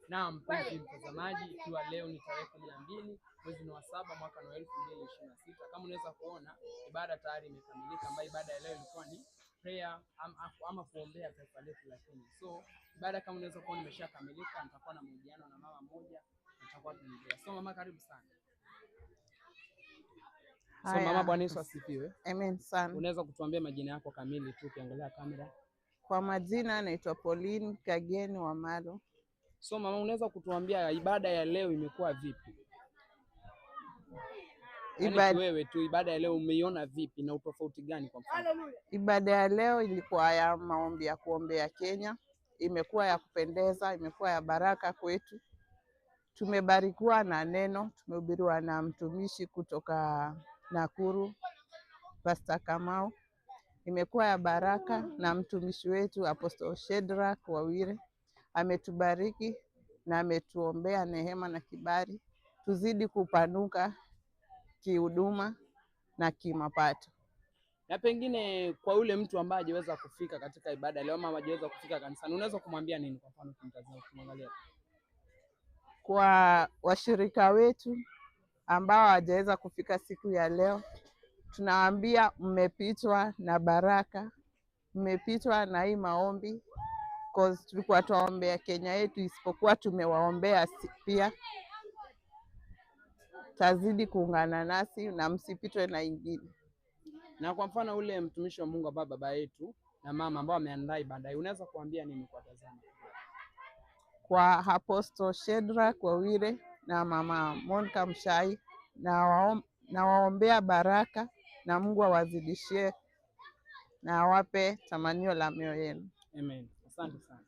Na mpenzi mtazamaji, ikiwa leo ni tarehe 12 mwezi wa 7 mwaka wa 2026, kama unaweza kuona ibada tayari imekamilika, ambayo ibada ya leo ilikuwa ni prayer ama kuombea taifa letu la Kenya. So ibada kama unaweza kuona imeshakamilika, nitakuwa na mahojiano na mama mmoja, nitakuwa tunaendelea. So mama, karibu sana. So mama, Bwana Yesu asifiwe. Amen sana. Unaweza kutuambia majina yako kamili tu ukiangalia kamera? Kwa majina naitwa Pauline Kageni Wamalo. So mama, unaweza kutuambia ibada ya leo imekuwa vipi? Wewe tu ibada ya leo umeiona vipi na utofauti gani kwa mfano? Ibada ya leo ilikuwa ya maombi ya kuombea Kenya. Imekuwa ya kupendeza, imekuwa ya baraka kwetu. Tumebarikiwa na neno, tumehubiriwa na mtumishi kutoka Nakuru, Pastor Kamau. Imekuwa ya baraka na mtumishi wetu Apostle Shedrack Wawire. Ametubariki na ametuombea neema na kibali tuzidi kupanuka kihuduma na kimapato. Na pengine kwa ule mtu ambaye hajaweza kufika katika ibada leo ama hajaweza kufika kanisani, unaweza kumwambia nini kwa mfano kumtazama kumwangalia? Kwa washirika wetu ambao hawajaweza kufika siku ya leo, tunawaambia mmepitwa na baraka, mmepitwa na hii maombi, cause tulikuwa tuwaombea Kenya yetu, isipokuwa tumewaombea pia. Tazidi kuungana nasi na msipitwe na ingine. Na kwa mfano ule mtumishi wa Mungu baba yetu na mama ambao ameandaa ibada hii, unaweza kuambia nini kwa tazama? Kwa Apostle Shedrack Wawire na mama Monica Mshai, na waombea baraka na Mungu awazidishie na awape tamanio la mioyo yenu. Amen. Asante sana.